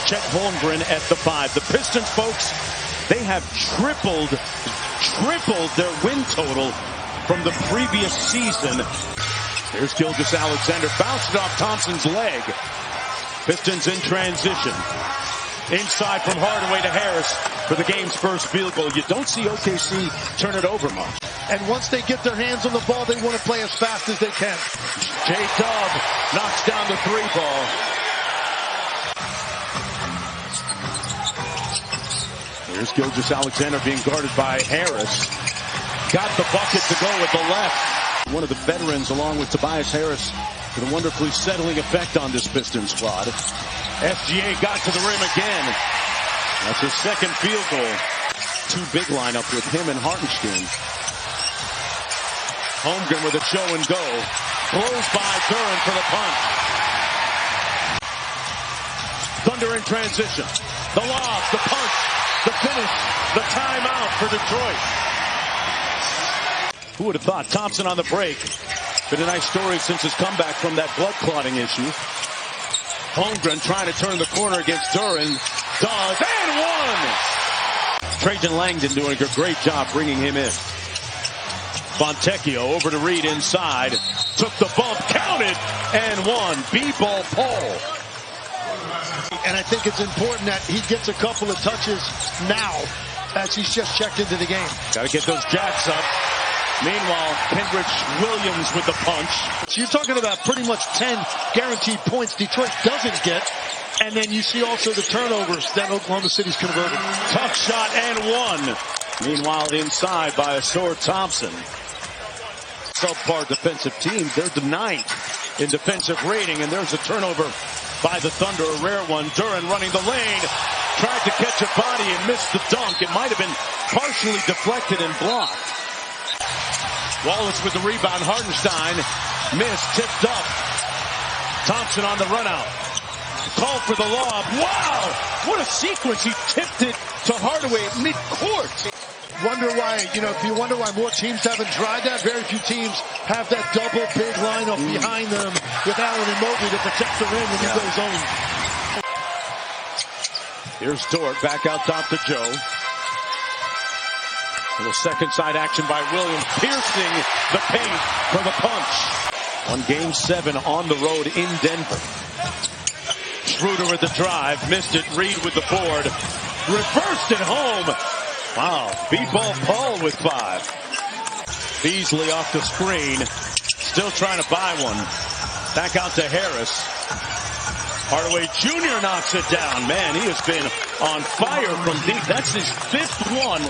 Chet Holmgren at the 5. The Pistons, folks, they have tripled their win total from the previous season. Here's Gilgeous-Alexander, bounced it off Thompson's leg. Pistons in transition. Inside from Hardaway to Harris for the game's first field goal. You don't see OKC turn it over much. And once they get their hands on the ball, they want to play as fast as they can. J-Dub knocks down the 3 ball. Here's Gilgeous-Alexander being guarded by Harris. Got the bucket to go with the left. One of the veterans, along with Tobias Harris, with a wonderfully settling effect on this Pistons squad. SGA got to the rim again. That's his second field goal. 2 big lineup with him and Hartenstein. Holmgren with a show and go. Blows by Duren for the punch. Thunder in transition. The lob, the punch, the finish, the timeout for Detroit. Who would have thought? Thompson on the break. Been a nice story since his comeback from that blood clotting issue. Holmgren trying to turn the corner against Duren. Does, and one! Trajan Langdon doing a great job bringing him in. Fontecchio over to Reed inside. Took the bump, counted, and one. B-ball Paul. And I think it's important that he gets a couple of touches now as he's just checked into the game. Got to get those jacks up. Meanwhile, Kendrick Williams with the punch. So you're talking about pretty much 10 guaranteed points Detroit doesn't get. And then you see also the turnovers that Oklahoma City's converted. Tough shot and one. Meanwhile, inside by Asor Thompson. Subpar defensive team. They're the 9th in defensive rating. And there's a turnover by the Thunder, a rare one. Duren running the lane. Tried to catch a body and missed the dunk. It might have been partially deflected and blocked. Wallace with the rebound. Hartenstein missed, tipped up. Thompson on the run out. Called for the lob. Wow! What a sequence. He tipped it to Hardaway at midcourt. Wonder why, if you wonder why more teams haven't tried that, very few teams have that double big lineup behind them with Allen and Mobley to protect the rim when you go zone. Here's Dort back out top to Joe. A little second side action by Williams, piercing the paint for the punch. On game 7 on the road in Denver. Schroeder with the drive, missed it. Reed with the board, reversed it home. Wow, B-ball Paul with 5. Beasley off the screen, still trying to buy one. Back out to Harris. Hardaway Jr. knocks it down. Man, he has been on fire from deep. That's his 5th one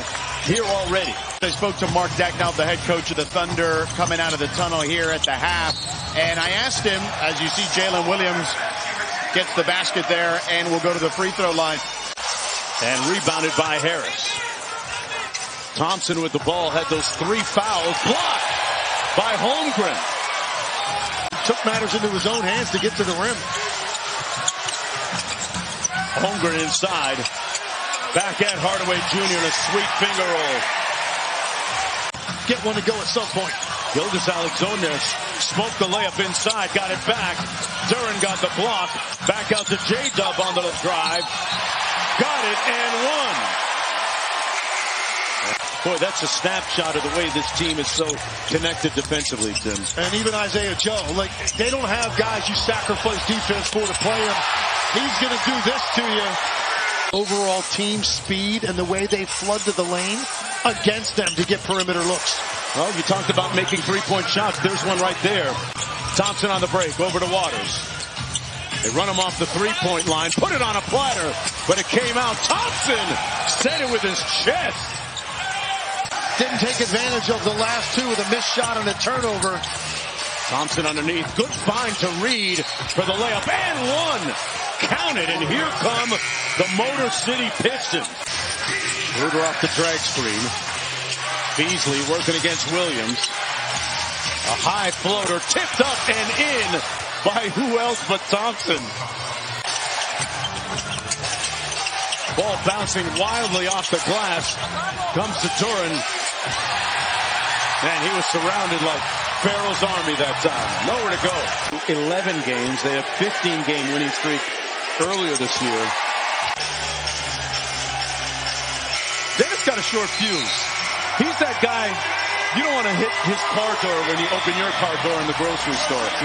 here already. I spoke to Mark Dacknall, the head coach of the Thunder, coming out of the tunnel here at the half. And I asked him, as you see, Jalen Williams gets the basket there and will go to the free throw line. And rebounded by Harris. Thompson with the ball, had those 3 fouls blocked by Holmgren. Took matters into his own hands to get to the rim. Holmgren inside. Back at Hardaway Jr. in a sweet finger roll. Get one to go at some point. Gilgeous-Alexander smoked the layup inside, got it back. Duren got the block. Back out to J-Dub on the drive. Got it and one. Boy, that's a snapshot of the way this team is so connected defensively, Tim. And even Isaiah Joe, they don't have guys you sacrifice defense for to play him. He's going to do this to you. Overall team speed and the way they flood to the lane against them to get perimeter looks. Well, you talked about making 3-point shots. There's one right there. Thompson on the break, over to Waters. They run him off the 3-point line, put it on a platter, but it came out. Thompson set it with his chest. Didn't take advantage of the last 2 with a missed shot and a turnover. Thompson underneath. Good find to Reed for the layup. And one. Counted. And here come the Motor City Pistons. Schroeder off the drag screen. Beasley working against Williams. A high floater tipped up and in by who else but Thompson. Ball bouncing wildly off the glass. Comes to Duren. Man, he was surrounded like Pharaoh's army that time. Nowhere to go. 11 games. They have 15-game winning streak earlier this year. Dennis got a short fuse. He's that guy, you don't want to hit his car door when you open your car door in the grocery store.